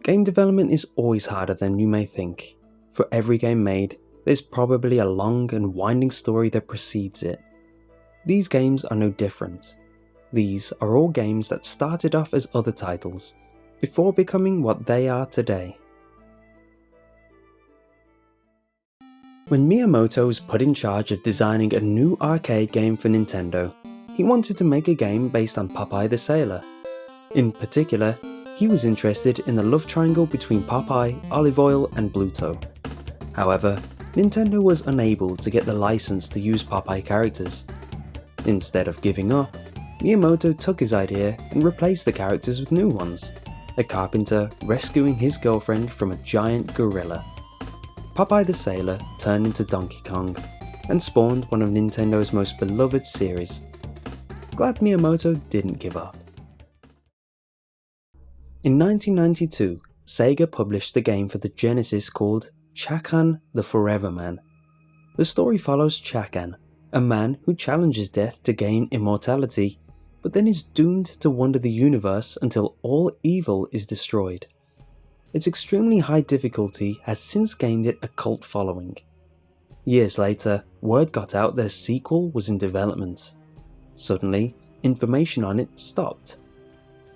Game development is always harder than you may think. For every game made, there's probably a long and winding story that precedes it. These games are no different. These are all games that started off as other titles, before becoming what they are today. When Miyamoto was put in charge of designing a new arcade game for Nintendo, he wanted to make a game based on Popeye the Sailor. In particular, he was interested in the love triangle between Popeye, Olive Oyl and Bluto. However, Nintendo was unable to get the license to use Popeye characters. Instead of giving up, Miyamoto took his idea and replaced the characters with new ones, a carpenter rescuing his girlfriend from a giant gorilla. Popeye the Sailor turned into Donkey Kong, and spawned one of Nintendo's most beloved series. Glad Miyamoto didn't give up. In 1992, Sega published a game for the Genesis called Chacon The Forever Man. The story follows Chakan, a man who challenges death to gain immortality, but then is doomed to wander the universe until all evil is destroyed. Its extremely high difficulty has since gained it a cult following. Years later, word got out that a sequel was in development. Suddenly, information on it stopped.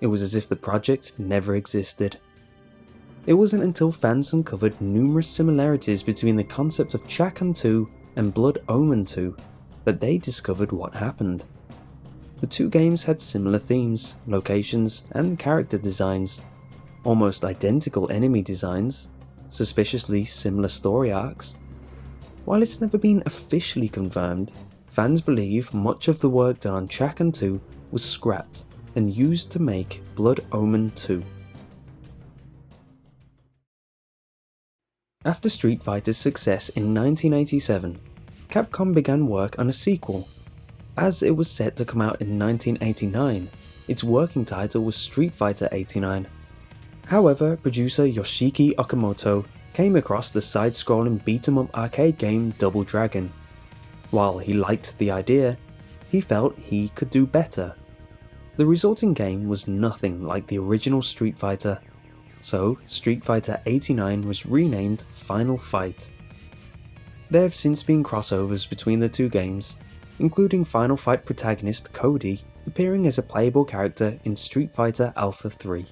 It was as if the project never existed. It wasn't until fans uncovered numerous similarities between the concept of Chakan 2 and Blood Omen 2 that they discovered what happened. The two games had similar themes, locations, and character designs, almost identical enemy designs, suspiciously similar story arcs. While it's never been officially confirmed, fans believe much of the work done on Chakan 2 was scrapped and used to make Blood Omen 2. After Street Fighter's success in 1987, Capcom began work on a sequel. As it was set to come out in 1989, its working title was Street Fighter 89. However, producer Yoshiki Okamoto came across the side-scrolling beat-em-up arcade game Double Dragon. While he liked the idea, he felt he could do better. The resulting game was nothing like the original Street Fighter, so Street Fighter 89 was renamed Final Fight. There have since been crossovers between the two games, including Final Fight protagonist Cody appearing as a playable character in Street Fighter Alpha 3.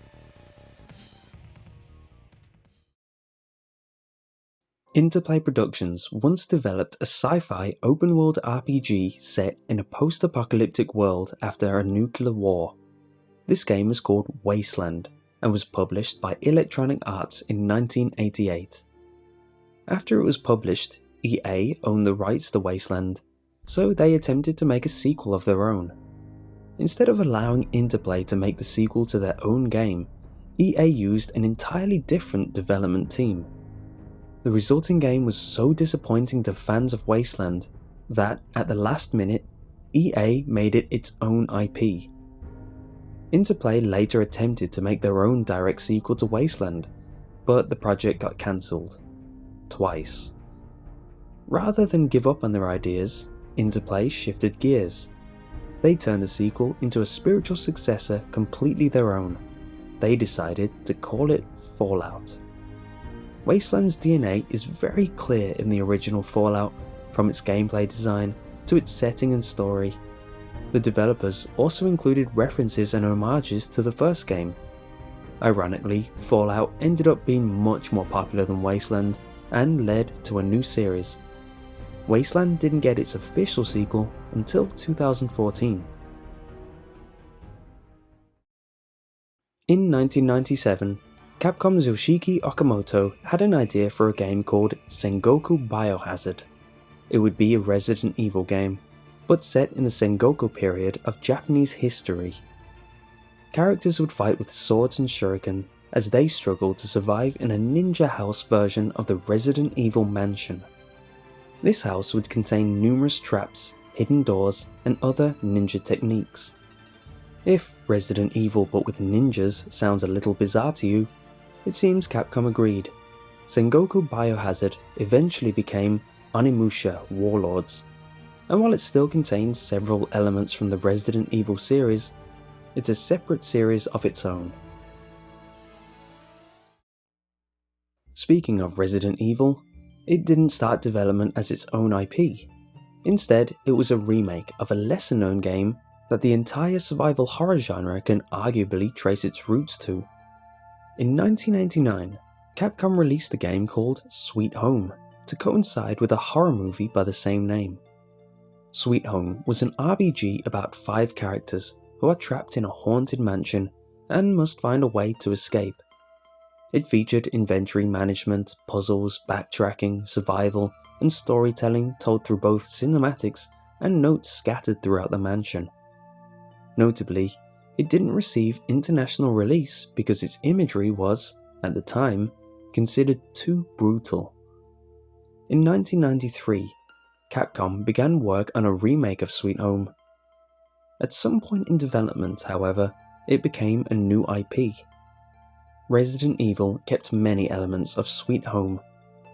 Interplay Productions once developed a sci-fi open-world RPG set in a post-apocalyptic world after a nuclear war. This game was called Wasteland and was published by Electronic Arts in 1988. After it was published, EA owned the rights to Wasteland, so they attempted to make a sequel of their own. Instead of allowing Interplay to make the sequel to their own game, EA used an entirely different development team. The resulting game was so disappointing to fans of Wasteland that, at the last minute, EA made it its own IP. Interplay later attempted to make their own direct sequel to Wasteland, but the project got cancelled. Twice. Rather than give up on their ideas, Interplay shifted gears. They turned the sequel into a spiritual successor completely their own. They decided to call it Fallout. Wasteland's DNA is very clear in the original Fallout, from its gameplay design to its setting and story. The developers also included references and homages to the first game. Ironically, Fallout ended up being much more popular than Wasteland and led to a new series. Wasteland didn't get its official sequel until 2014. In 1997, Capcom's Yoshiki Okamoto had an idea for a game called Sengoku Biohazard. It would be a Resident Evil game, but set in the Sengoku period of Japanese history. Characters would fight with swords and shuriken as they struggled to survive in a ninja house version of the Resident Evil mansion. This house would contain numerous traps, hidden doors, and other ninja techniques. If Resident Evil but with ninjas sounds a little bizarre to you, it seems Capcom agreed. Sengoku Biohazard eventually became Onimusha Warlords, and while it still contains several elements from the Resident Evil series, it's a separate series of its own. Speaking of Resident Evil, it didn't start development as its own IP. Instead, it was a remake of a lesser known game that the entire survival horror genre can arguably trace its roots to. In 1989, Capcom released a game called Sweet Home to coincide with a horror movie by the same name. Sweet Home was an RPG about 5 characters who are trapped in a haunted mansion and must find a way to escape. It featured inventory management, puzzles, backtracking, survival, and storytelling told through both cinematics and notes scattered throughout the mansion. Notably, it didn't receive international release because its imagery was, at the time, considered too brutal. In 1993, Capcom began work on a remake of Sweet Home. At some point in development, however, it became a new IP. Resident Evil kept many elements of Sweet Home,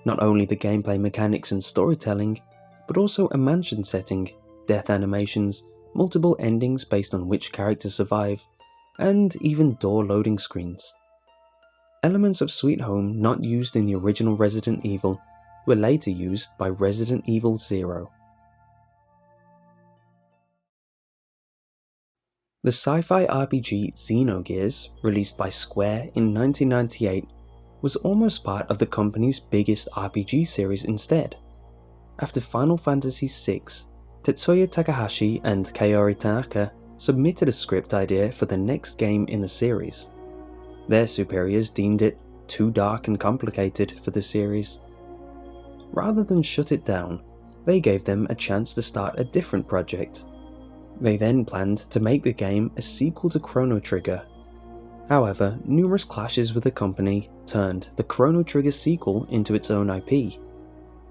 not only the gameplay mechanics and storytelling, but also a mansion setting, death animations, multiple endings based on which characters survive, and even door loading screens. Elements of Sweet Home not used in the original Resident Evil were later used by Resident Evil 0. The sci-fi RPG Xenogears, released by Square in 1998, was almost part of the company's biggest RPG series instead. After Final Fantasy VI, Tetsuya Takahashi and Kaori Tanaka submitted a script idea for the next game in the series. Their superiors deemed it too dark and complicated for the series. Rather than shut it down, they gave them a chance to start a different project. They then planned to make the game a sequel to Chrono Trigger. However, numerous clashes with the company turned the Chrono Trigger sequel into its own IP.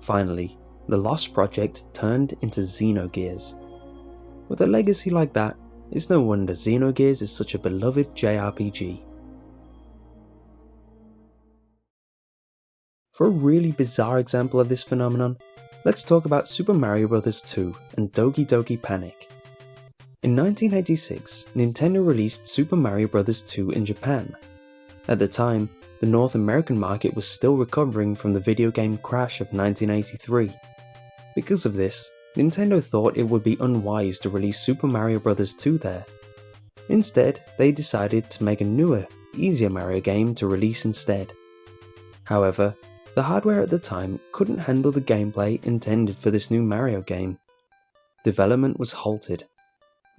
Finally, the lost project turned into Xenogears. With a legacy like that, it's no wonder Xenogears is such a beloved JRPG. For a really bizarre example of this phenomenon, let's talk about Super Mario Bros. 2 and Doki Doki Panic. In 1986, Nintendo released Super Mario Bros. 2 in Japan. At the time, the North American market was still recovering from the video game crash of 1983. Because of this, Nintendo thought it would be unwise to release Super Mario Bros. 2 there. Instead, they decided to make a newer, easier Mario game to release instead. However, the hardware at the time couldn't handle the gameplay intended for this new Mario game. Development was halted,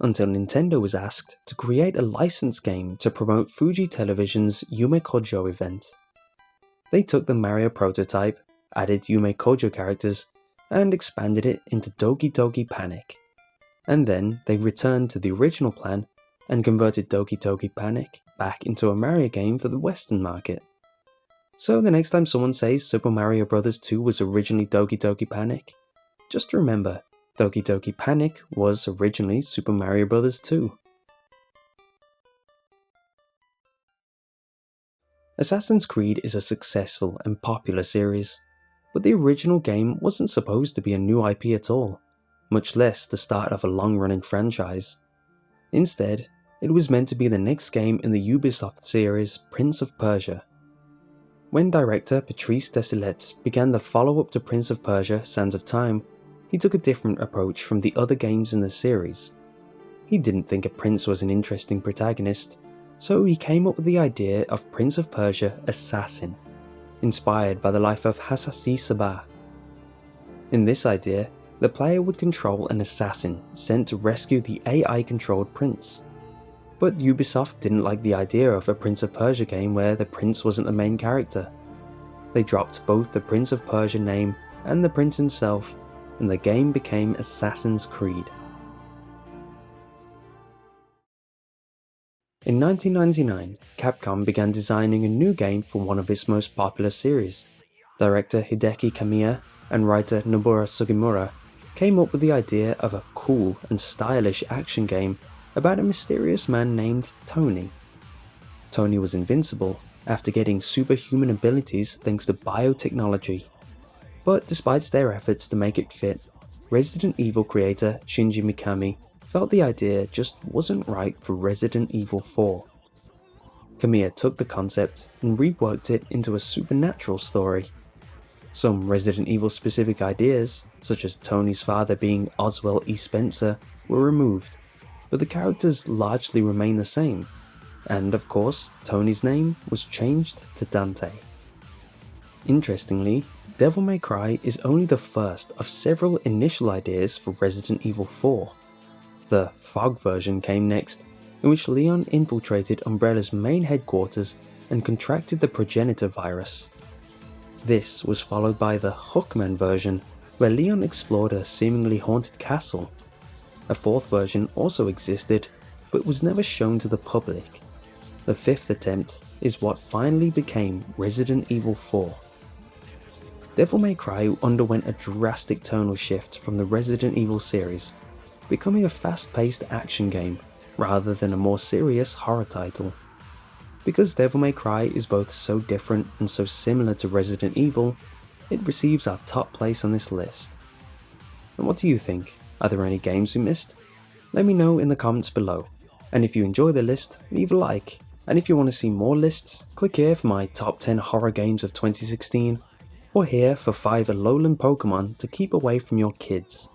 until Nintendo was asked to create a licensed game to promote Fuji Television's Yume Kojo event. They took the Mario prototype, added Yume Kojo characters, and expanded it into Doki Doki Panic. And then they returned to the original plan and converted Doki Doki Panic back into a Mario game for the Western market. So the next time someone says Super Mario Bros. 2 was originally Doki Doki Panic, just remember, Doki Doki Panic was originally Super Mario Bros. 2. Assassin's Creed is a successful and popular series, but the original game wasn't supposed to be a new IP at all, much less the start of a long-running franchise. Instead, it was meant to be the next game in the Ubisoft series Prince of Persia. When director Patrice Desilets began the follow-up to Prince of Persia: Sands of Time, he took a different approach from the other games in the series. He didn't think a prince was an interesting protagonist, so he came up with the idea of Prince of Persia Assassin, inspired by the life of Hasasi Sabah. In this idea, the player would control an assassin sent to rescue the AI-controlled prince. But Ubisoft didn't like the idea of a Prince of Persia game where the prince wasn't the main character. They dropped both the Prince of Persia name and the prince himself, and the game became Assassin's Creed. In 1999, Capcom began designing a new game for one of its most popular series. Director Hideki Kamiya and writer Nobuo Sugimura came up with the idea of a cool and stylish action game about a mysterious man named Tony. Tony was invincible after getting superhuman abilities thanks to biotechnology. But despite their efforts to make it fit, Resident Evil creator Shinji Mikami felt the idea just wasn't right for Resident Evil 4. Kamiya took the concept and reworked it into a supernatural story. Some Resident Evil specific ideas, such as Tony's father being Oswald E. Spencer, were removed, but the characters largely remain the same, and of course Tony's name was changed to Dante. Interestingly, Devil May Cry is only the first of several initial ideas for Resident Evil 4. The Fog version came next, in which Leon infiltrated Umbrella's main headquarters and contracted the progenitor virus. This was followed by the Hookman version, where Leon explored a seemingly haunted castle. A fourth version also existed, but was never shown to the public. The fifth attempt is what finally became Resident Evil 4. Devil May Cry underwent a drastic tonal shift from the Resident Evil series, becoming a fast-paced action game rather than a more serious horror title. Because Devil May Cry is both so different and so similar to Resident Evil, it receives our top place on this list. And what do you think? Are there any games we missed? Let me know in the comments below, and if you enjoy the list, leave a like, and if you want to see more lists, click here for my top 10 horror games of 2016, or here for 5 Alolan Pokemon to keep away from your kids.